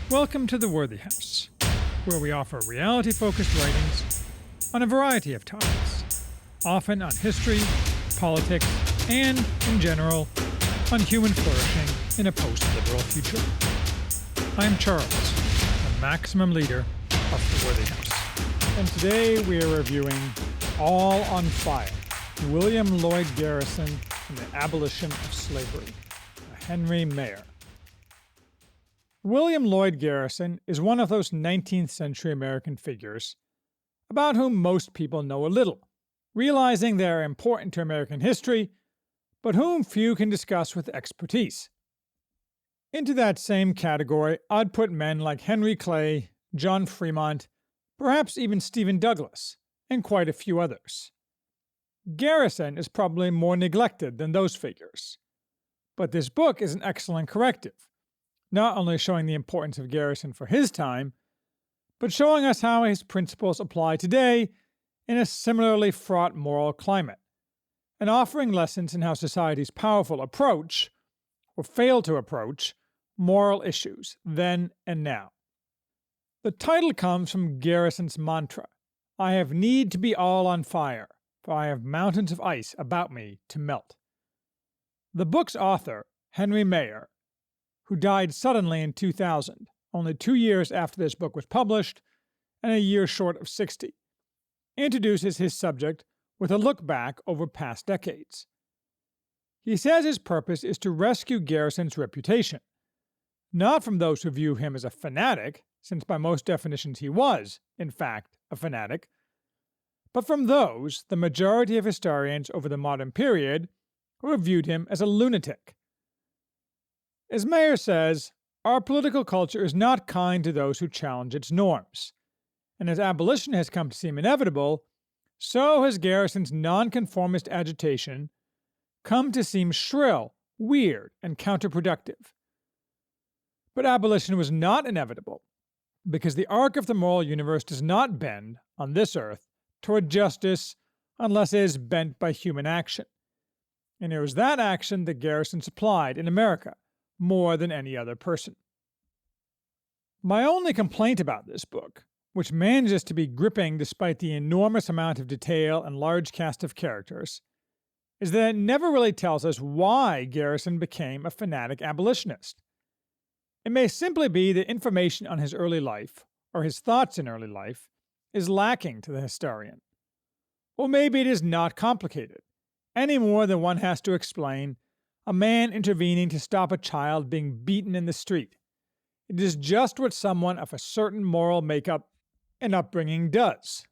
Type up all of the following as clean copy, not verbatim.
Welcome to The Worthy House, where we offer reality-focused writings on a variety of topics, often on history, politics, and, in general, on human flourishing in a post-liberal future. I'm Charles, the maximum leader of The Worthy House, and today we are reviewing All on Fire, William Lloyd Garrison and the Abolition of Slavery, by Henry Mayer. William Lloyd Garrison is one of those 19th century American figures about whom most people know a little, realizing they are important to American history, but whom few can discuss with expertise. Into that same category, I'd put men like Henry Clay, John Fremont, perhaps even Stephen Douglas, and quite a few others. Garrison is probably more neglected than those figures, but this book is an excellent corrective, not only showing the importance of Garrison for his time, but showing us how his principles apply today in a similarly fraught moral climate, and offering lessons in how societies powerful approach, or fail to approach, moral issues then and now. The title comes from Garrison's mantra, "I have need to be all on fire, for I have mountains of ice about me to melt." The book's author, Henry Mayer, who died suddenly in 2000, only 2 years after this book was published and a year short of 60, introduces his subject with a look back over past decades. He says his purpose is to rescue Garrison's reputation, not from those who view him as a fanatic, since by most definitions he was, in fact, a fanatic, but from those, the majority of historians over the modern period, who have viewed him as a lunatic. As Mayer says, our political culture is not kind to those who challenge its norms, and as abolition has come to seem inevitable, so has Garrison's nonconformist agitation come to seem shrill, weird, and counterproductive. But abolition was not inevitable, because the arc of the moral universe does not bend, on this earth, toward justice unless it is bent by human action. And it was that action that Garrison supplied in America more than any other person. My only complaint about this book, which manages to be gripping despite the enormous amount of detail and large cast of characters, is that it never really tells us why Garrison became a fanatic abolitionist. It may simply be that information on his early life, or his thoughts in early life, is lacking to the historian. Or maybe it is not complicated, any more than one has to explain a man intervening to stop a child being beaten in the street. It is just what someone of a certain moral makeup and upbringing does.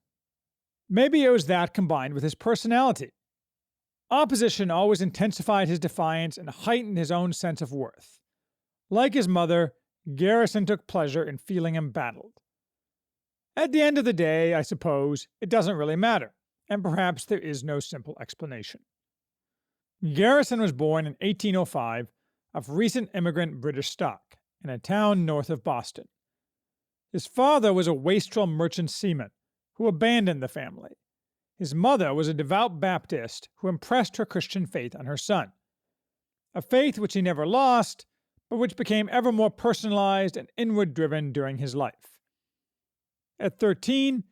Maybe it was that combined with his personality. Opposition always intensified his defiance and heightened his own sense of worth. Like his mother, Garrison took pleasure in feeling embattled. At the end of the day, I suppose, it doesn't really matter, and perhaps there is no simple explanation. Garrison was born in 1805 of recent immigrant British stock in a town north of Boston. His father was a wastrel merchant seaman who abandoned the family. His mother was a devout Baptist who impressed her Christian faith on her son, a faith which he never lost, but which became ever more personalized and inward-driven during his life. At 13,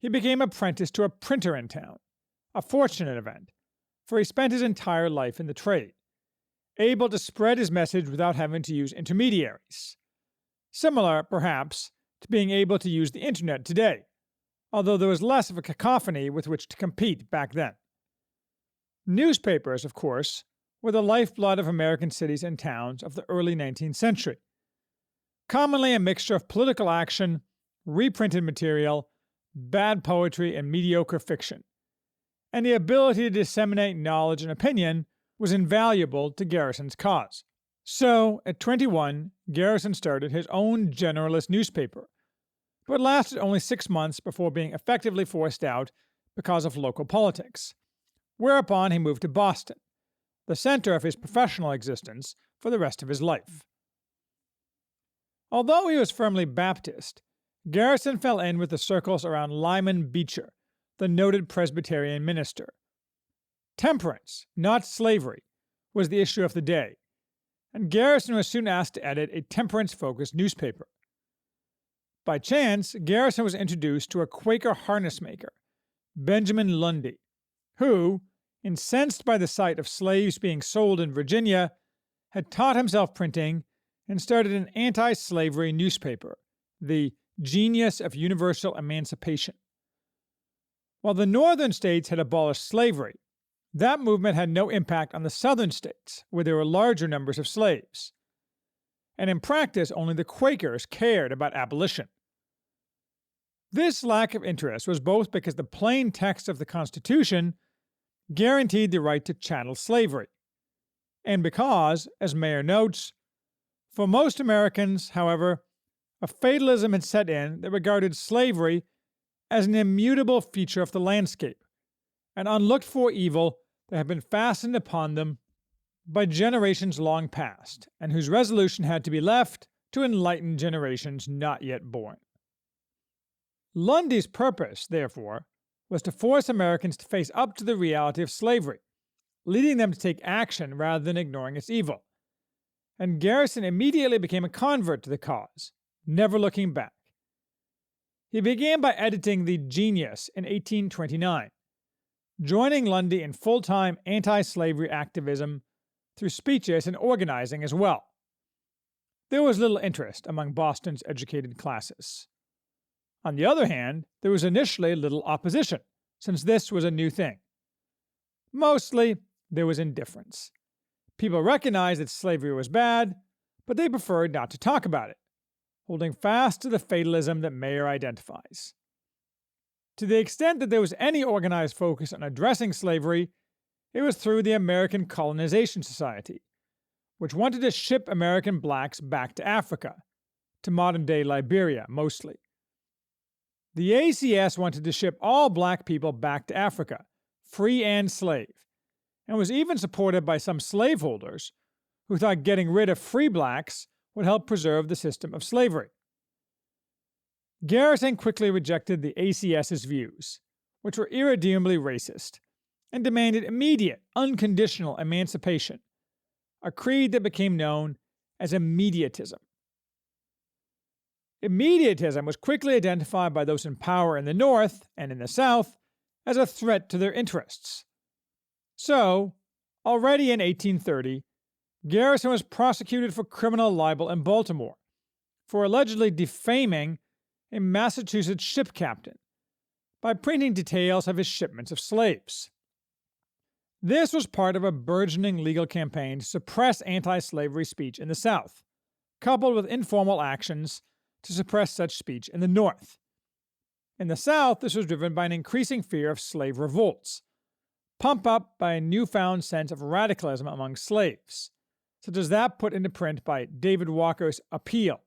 he became apprenticed to a printer in town, a fortunate event, for he spent his entire life in the trade, able to spread his message without having to use intermediaries. Similar, perhaps, to being able to use the internet today, although there was less of a cacophony with which to compete back then. Newspapers, of course, were the lifeblood of American cities and towns of the early 19th century, commonly a mixture of political action, reprinted material, bad poetry, and mediocre fiction, and the ability to disseminate knowledge and opinion was invaluable to Garrison's cause. So, at 21, Garrison started his own generalist newspaper, but lasted only 6 months before being effectively forced out because of local politics, whereupon he moved to Boston, the center of his professional existence for the rest of his life. Although he was firmly Baptist, Garrison fell in with the circles around Lyman Beecher, the noted Presbyterian minister. Temperance, not slavery, was the issue of the day, and Garrison was soon asked to edit a temperance-focused newspaper. by chance, Garrison was introduced to a Quaker harness maker, Benjamin Lundy, who, incensed by the sight of slaves being sold in Virginia, had taught himself printing and started an anti-slavery newspaper, the Genius of Universal Emancipation. While the northern states had abolished slavery, that movement had no impact on the southern states, where there were larger numbers of slaves. And in practice, only the Quakers cared about abolition. This lack of interest was both because the plain text of the Constitution guaranteed the right to chattel slavery, and because, as Mayer notes, for most Americans, however, a fatalism had set in that regarded slavery as an immutable feature of the landscape, an unlooked-for evil that had been fastened upon them by generations long past, and whose resolution had to be left to enlightened generations not yet born. Lundy's purpose, therefore, was to force Americans to face up to the reality of slavery, leading them to take action rather than ignoring its evil. And Garrison immediately became a convert to the cause, never looking back. He began by editing the Genius in 1829, joining Lundy in full-time anti-slavery activism through speeches and organizing as well. There was little interest among Boston's educated classes. On the other hand, there was initially little opposition, since this was a new thing. Mostly, there was indifference. People recognized that slavery was bad, but they preferred not to talk about it, holding fast to the fatalism that Mayer identifies. To the extent that there was any organized focus on addressing slavery, it was through the American Colonization Society, which wanted to ship American blacks back to Africa, to modern-day Liberia mostly. The ACS wanted to ship all black people back to Africa, free and slave, and was even supported by some slaveholders who thought getting rid of free blacks would help preserve the system of slavery. Garrison quickly rejected the ACS's views, which were irredeemably racist, and demanded immediate, unconditional emancipation, a creed that became known as immediatism. Immediatism was quickly identified by those in power in the North and in the South as a threat to their interests. So, already in 1830, Garrison was prosecuted for criminal libel in Baltimore for allegedly defaming a Massachusetts ship captain by printing details of his shipments of slaves. This was part of a burgeoning legal campaign to suppress anti-slavery speech in the South, coupled with informal actions to suppress such speech in the North. In the South, this was driven by an increasing fear of slave revolts, pumped up by a newfound sense of radicalism among slaves, such as that put into print by David Walker's Appeal,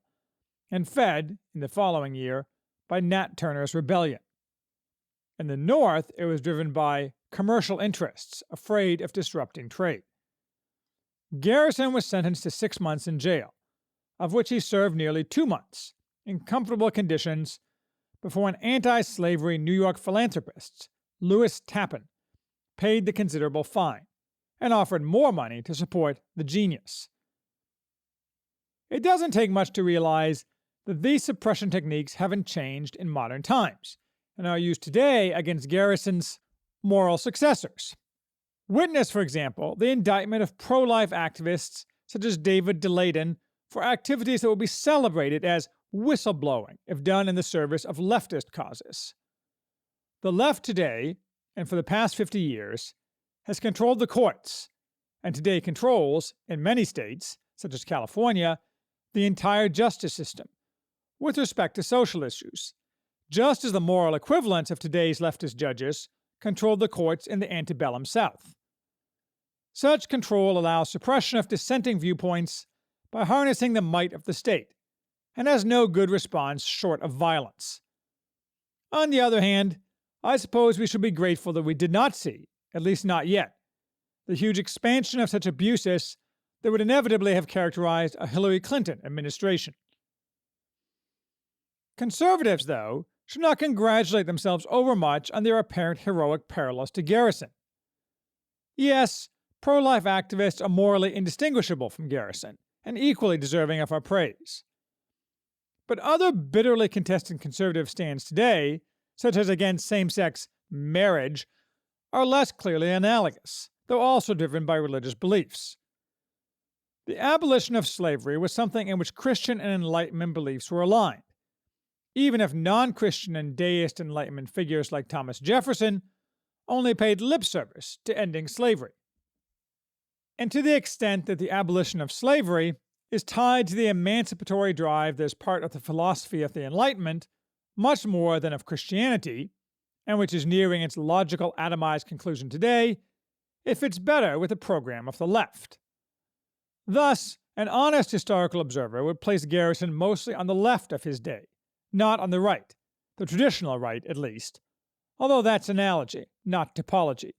and fed, in the following year, by Nat Turner's Rebellion. In the North, it was driven by commercial interests afraid of disrupting trade. Garrison was sentenced to 6 months in jail, of which he served nearly 2 months, in comfortable conditions, before an anti-slavery New York philanthropist, Lewis Tappan, paid the considerable fine, and offered more money to support the Genius. It doesn't take much to realize that these suppression techniques haven't changed in modern times, and are used today against Garrison's moral successors. Witness, for example, the indictment of pro-life activists such as David DeLayden for activities that will be celebrated as whistleblowing if done in the service of leftist causes. The left today, and for the past 50 years, has controlled the courts, and today controls, in many states, such as California, the entire justice system, with respect to social issues, just as the moral equivalents of today's leftist judges controlled the courts in the antebellum South. Such control allows suppression of dissenting viewpoints by harnessing the might of the state, and has no good response short of violence. On the other hand, I suppose we should be grateful that we did not see, at least not yet, the huge expansion of such abuses that would inevitably have characterized a Hillary Clinton administration. Conservatives, though, should not congratulate themselves overmuch on their apparent heroic parallels to Garrison. Yes, pro-life activists are morally indistinguishable from Garrison, and equally deserving of our praise. But other bitterly contested conservative stands today, such as against same-sex marriage, are less clearly analogous, though also driven by religious beliefs. The abolition of slavery was something in which Christian and Enlightenment beliefs were aligned, even if non-Christian and deist Enlightenment figures like Thomas Jefferson only paid lip service to ending slavery. And to the extent that the abolition of slavery is tied to the emancipatory drive that is part of the philosophy of the Enlightenment much more than of Christianity, and which is nearing its logical atomized conclusion today, it fits better with the program of the left. Thus, an honest historical observer would place Garrison mostly on the left of his day, not on the right, the traditional right at least, although that's analogy, not typology.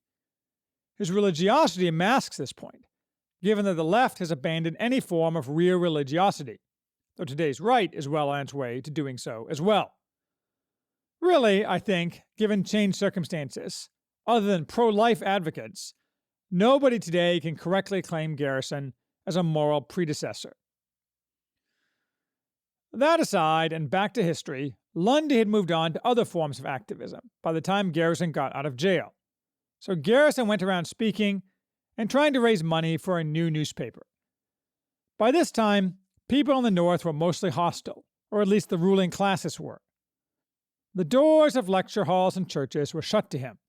His religiosity masks this point, given that the left has abandoned any form of real religiosity, though today's right is well on its way to doing so as well. Really, I think, given changed circumstances, other than pro-life advocates, nobody today can correctly claim Garrison as a moral predecessor. That aside, and back to history, Lundy had moved on to other forms of activism by the time Garrison got out of jail. So Garrison went around speaking and trying to raise money for a new newspaper. By this time, people in the North were mostly hostile, or at least the ruling classes were. The doors of lecture halls and churches were shut to him,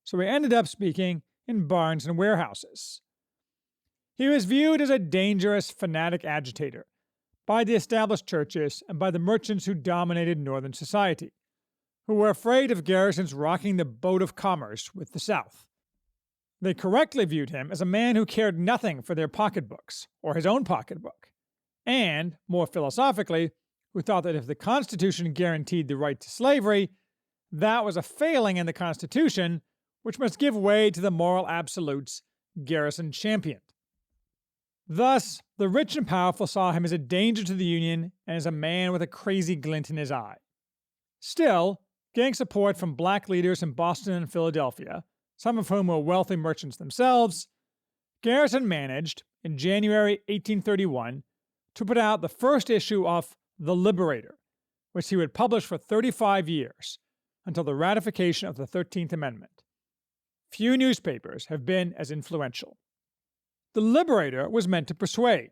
so he ended up speaking in barns and warehouses. He was viewed as a dangerous, fanatic agitator by the established churches and by the merchants who dominated Northern society, who were afraid of Garrison's rocking the boat of commerce with the South. They correctly viewed him as a man who cared nothing for their pocketbooks, or his own pocketbook, and, more philosophically, who thought that if the Constitution guaranteed the right to slavery, that was a failing in the Constitution which must give way to the moral absolutes Garrison championed. Thus, the rich and powerful saw him as a danger to the Union and as a man with a crazy glint in his eye. Still, getting support from black leaders in Boston and Philadelphia, some of whom were wealthy merchants themselves, Garrison managed, in January 1831, to put out the first issue of The Liberator, which he would publish for 35 years, until the ratification of the 13th Amendment. Few newspapers have been as influential. The Liberator was meant to persuade.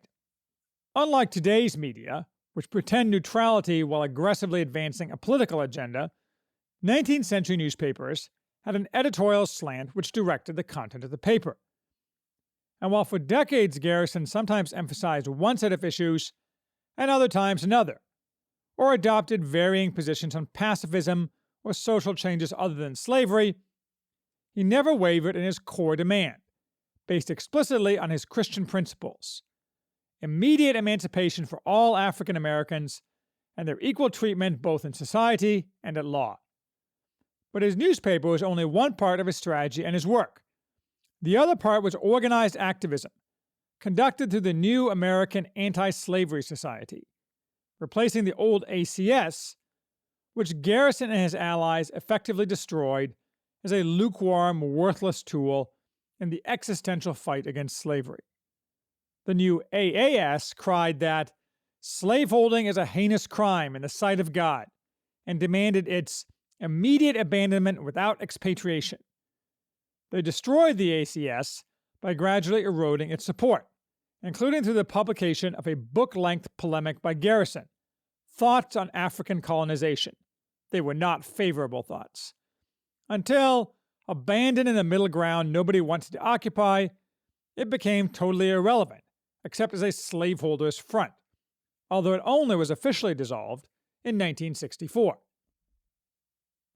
Unlike today's media, which pretend neutrality while aggressively advancing a political agenda, 19th century newspapers had an editorial slant which directed the content of the paper. And while for decades Garrison sometimes emphasized one set of issues and other times another, or adopted varying positions on pacifism or social changes other than slavery, he never wavered in his core demand, based explicitly on his Christian principles: immediate emancipation for all African Americans and their equal treatment both in society and at law. But his newspaper was only one part of his strategy and his work. The other part was organized activism, conducted through the new American Anti-Slavery Society, replacing the old ACS, which Garrison and his allies effectively destroyed as a lukewarm, worthless tool in the existential fight against slavery. The new AAS cried that slaveholding is a heinous crime in the sight of God and demanded its immediate abandonment without expatriation. They destroyed the ACS by gradually eroding its support, including through the publication of a book-length polemic by Garrison, Thoughts on African Colonization. They were not favorable thoughts. Until, abandoned in the middle ground nobody wanted to occupy, it became totally irrelevant, except as a slaveholders' front, although it only was officially dissolved in 1964.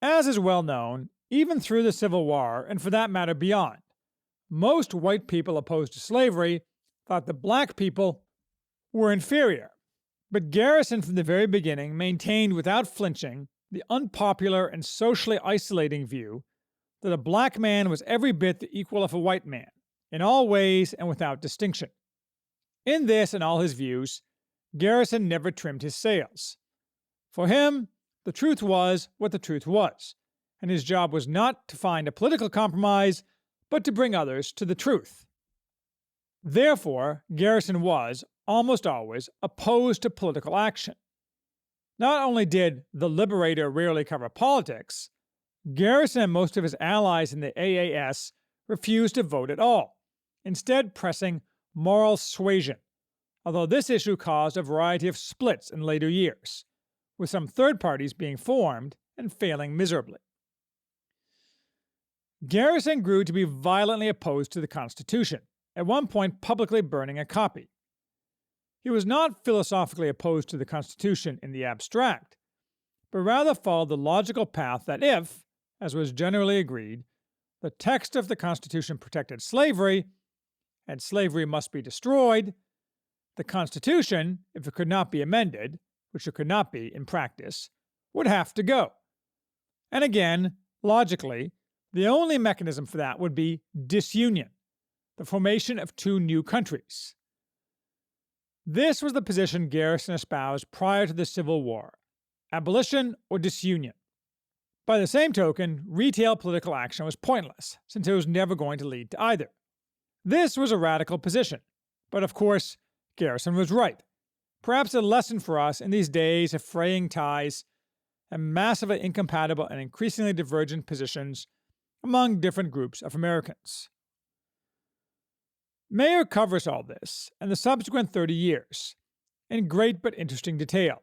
As is well known, even through the Civil War, and for that matter beyond, most white people opposed to slavery thought that black people were inferior. But Garrison from the very beginning maintained without flinching the unpopular and socially isolating view that a black man was every bit the equal of a white man, in all ways and without distinction. In this and all his views, Garrison never trimmed his sails. For him, the truth was what the truth was, and his job was not to find a political compromise, but to bring others to the truth. Therefore, Garrison was, almost always, opposed to political action. Not only did the Liberator rarely cover politics, Garrison and most of his allies in the AAS refused to vote at all, instead pressing moral suasion, although this issue caused a variety of splits in later years, with some third parties being formed and failing miserably. Garrison grew to be violently opposed to the Constitution, at one point publicly burning a copy. He was not philosophically opposed to the Constitution in the abstract, but rather followed the logical path that if, as was generally agreed, the text of the Constitution protected slavery, and slavery must be destroyed, the Constitution, if it could not be amended, which it could not be in practice, would have to go. And again, logically, the only mechanism for that would be disunion, the formation of two new countries. This was the position Garrison espoused prior to the Civil War: abolition or disunion. By the same token, retail political action was pointless, since it was never going to lead to either. This was a radical position, but of course, Garrison was right. Perhaps a lesson for us in these days of fraying ties and massively incompatible and increasingly divergent positions among different groups of Americans. Mayer covers all this and the subsequent 30 years in great but interesting detail.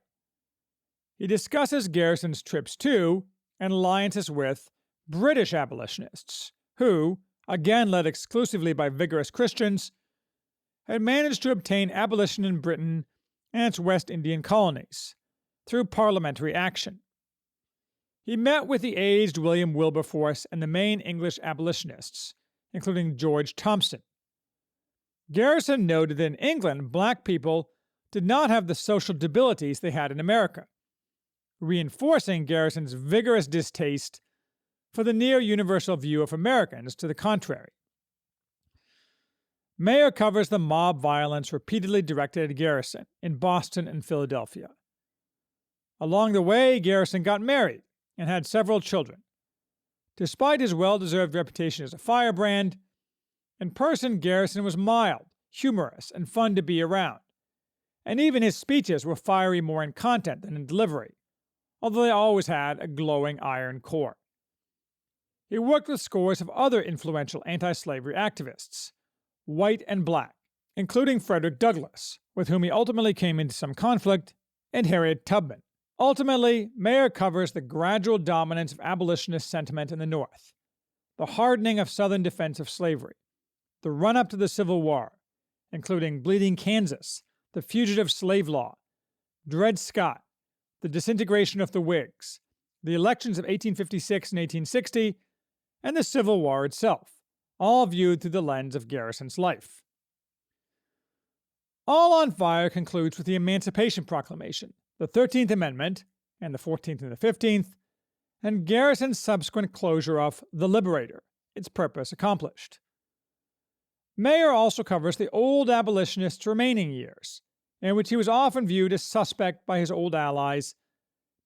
He discusses Garrison's trips to and alliances with British abolitionists, who, again led exclusively by vigorous Christians, had managed to obtain abolition in Britain and its West Indian colonies through parliamentary action. He met with the aged William Wilberforce and the main English abolitionists, including George Thompson. Garrison noted that in England, black people did not have the social debilities they had in America, reinforcing Garrison's vigorous distaste for the near-universal view of Americans to the contrary. Mayer covers the mob violence repeatedly directed at Garrison in Boston and Philadelphia. Along the way, Garrison got married and had several children. Despite his well-deserved reputation as a firebrand, in person Garrison was mild, humorous, and fun to be around, and even his speeches were fiery more in content than in delivery, although they always had a glowing iron core. He worked with scores of other influential anti-slavery activists, white and black, including Frederick Douglass, with whom he ultimately came into some conflict, and Harriet Tubman. Ultimately, Mayer covers the gradual dominance of abolitionist sentiment in the North, the hardening of Southern defense of slavery, the run-up to the Civil War, including Bleeding Kansas, the Fugitive Slave Law, Dred Scott, the disintegration of the Whigs, the elections of 1856 and 1860, and the Civil War itself, all viewed through the lens of Garrison's life. All on Fire concludes with the Emancipation Proclamation, the 13th Amendment, and the 14th and the 15th, and Garrison's subsequent closure of The Liberator, its purpose accomplished. Mayer also covers the old abolitionists' remaining years, in which he was often viewed as suspect by his old allies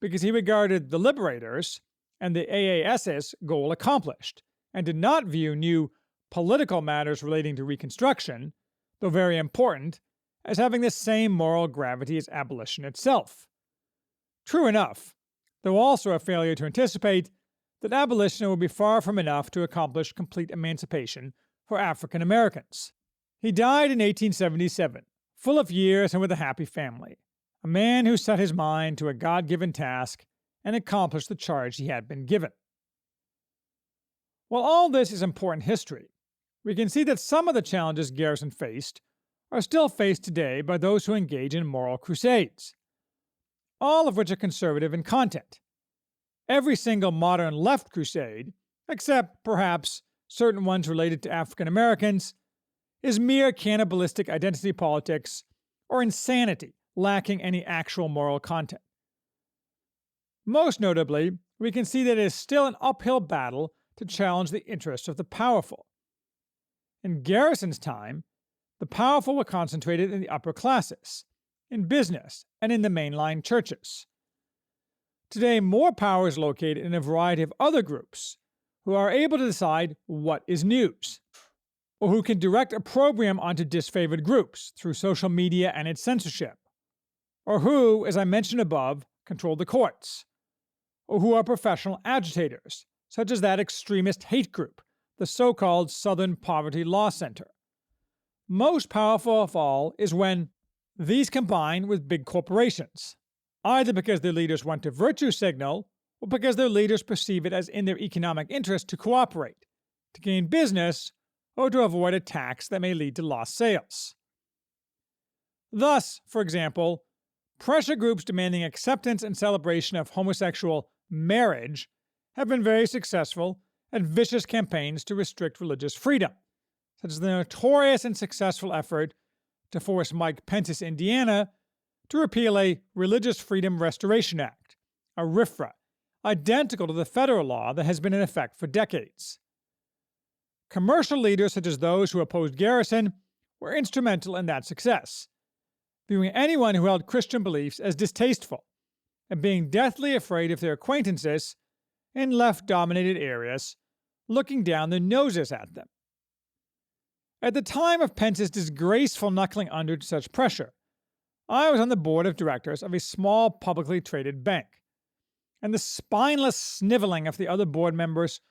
because he regarded the Liberators and the AAS's goal accomplished, and did not view new political matters relating to Reconstruction, though very important, as having the same moral gravity as abolition itself. True enough, though also a failure to anticipate that abolition would be far from enough to accomplish complete emancipation for African Americans. He died in 1877, full of years and with a happy family, a man who set his mind to a God-given task and accomplished the charge he had been given. While all this is important history, we can see that some of the challenges Garrison faced are still faced today by those who engage in moral crusades, all of which are conservative in content. Every single modern left crusade, except perhaps certain ones related to African Americans, is mere cannibalistic identity politics or insanity lacking any actual moral content. Most notably, we can see that it is still an uphill battle to challenge the interests of the powerful. In Garrison's time, the powerful were concentrated in the upper classes, in business, and in the mainline churches. Today, more power is located in a variety of other groups who are able to decide what is news, or who can direct opprobrium onto disfavored groups through social media and its censorship, or who, as I mentioned above, control the courts, or who are professional agitators, such as that extremist hate group, the so-called Southern Poverty Law Center. Most powerful of all is when these combine with big corporations, either because their leaders want to virtue signal or because their leaders perceive it as in their economic interest to cooperate, to gain business, or to avoid a tax that may lead to lost sales. Thus, for example, pressure groups demanding acceptance and celebration of homosexual marriage have been very successful at vicious campaigns to restrict religious freedom, such as the notorious and successful effort to force Mike Pence's Indiana to repeal a Religious Freedom Restoration Act, a RFRA, identical to the federal law that has been in effect for decades. Commercial leaders such as those who opposed Garrison were instrumental in that success, viewing anyone who held Christian beliefs as distasteful and being deathly afraid of their acquaintances in left-dominated areas looking down their noses at them. At the time of Pence's disgraceful knuckling under to such pressure, I was on the board of directors of a small publicly traded bank, and the spineless sniveling of the other board members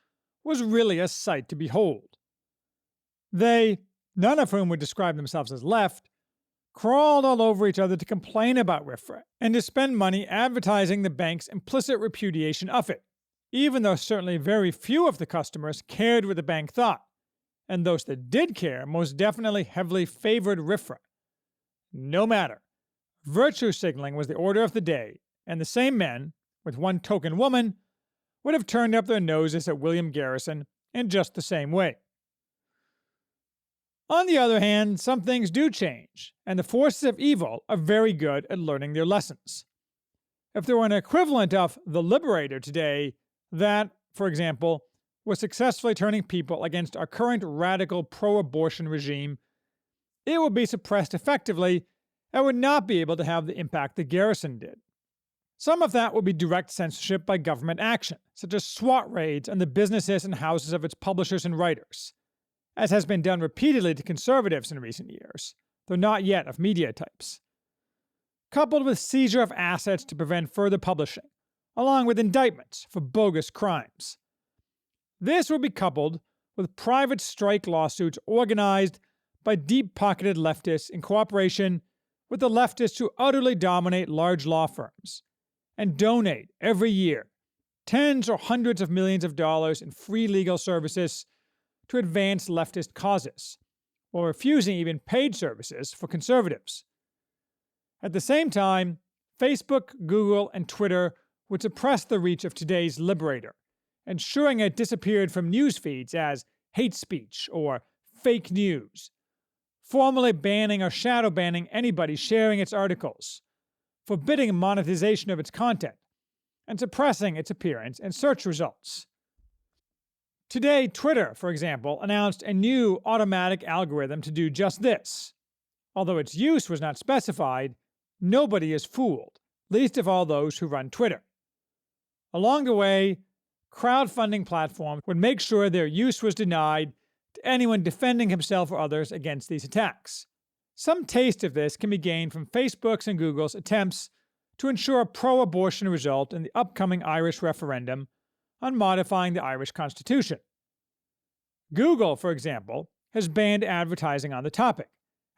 was really a sight to behold. They, none of whom would describe themselves as left, crawled all over each other to complain about RFRA and to spend money advertising the bank's implicit repudiation of it, even though certainly very few of the customers cared what the bank thought, and those that did care most definitely heavily favored RFRA. No matter. Virtue signaling was the order of the day, and the same men, with one token woman, would have turned up their noses at William Garrison in just the same way. On the other hand, some things do change, and the forces of evil are very good at learning their lessons. If there were an equivalent of the Liberator today that, for example, was successfully turning people against our current radical pro-abortion regime, it would be suppressed effectively and would not be able to have the impact that Garrison did. Some of that would be direct censorship by government action, such as SWAT raids on the businesses and houses of its publishers and writers, as has been done repeatedly to conservatives in recent years, though not yet of media types. Coupled with seizure of assets to prevent further publishing, along with indictments for bogus crimes. This will be coupled with private strike lawsuits organized by deep-pocketed leftists in cooperation with the leftists who utterly dominate large law firms and donate every year tens or hundreds of millions of dollars in free legal services to advance leftist causes, while refusing even paid services for conservatives. At the same time, Facebook, Google, and Twitter would suppress the reach of today's Liberator, ensuring it disappeared from news feeds as hate speech or fake news, formally banning or shadow banning anybody sharing its articles, forbidding monetization of its content, and suppressing its appearance in search results. Today, Twitter, for example, announced a new automatic algorithm to do just this. Although its use was not specified, nobody is fooled, least of all those who run Twitter. Along the way, crowdfunding platforms would make sure their use was denied to anyone defending himself or others against these attacks. Some taste of this can be gained from Facebook's and Google's attempts to ensure a pro-abortion result in the upcoming Irish referendum on modifying the Irish Constitution. Google, for example, has banned advertising on the topic,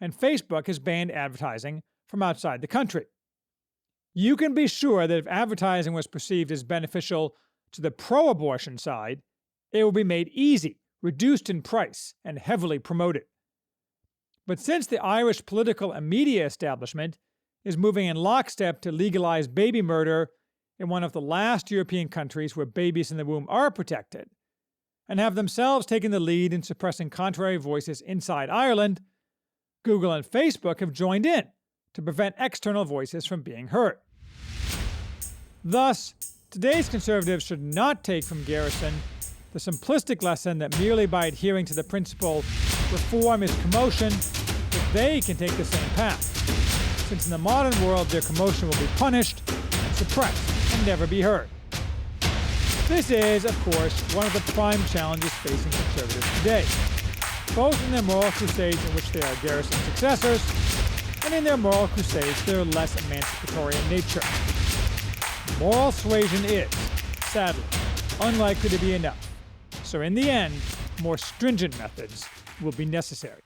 and Facebook has banned advertising from outside the country. You can be sure that if advertising was perceived as beneficial to the pro-abortion side, it will be made easy, reduced in price, and heavily promoted. But since the Irish political and media establishment is moving in lockstep to legalize baby murder in one of the last European countries where babies in the womb are protected, and have themselves taken the lead in suppressing contrary voices inside Ireland, Google and Facebook have joined in to prevent external voices from being heard. Thus, today's conservatives should not take from Garrison the simplistic lesson that merely by adhering to the principle reform is commotion, that they can take the same path, since in the modern world their commotion will be punished and suppressed and never be heard. This is, of course, one of the prime challenges facing conservatives today, both in their moral crusades in which they are Garrison's successors, and in their moral crusades that are less emancipatory in nature. moral suasion is, sadly, unlikely to be enough. So in the end, more stringent methods will be necessary.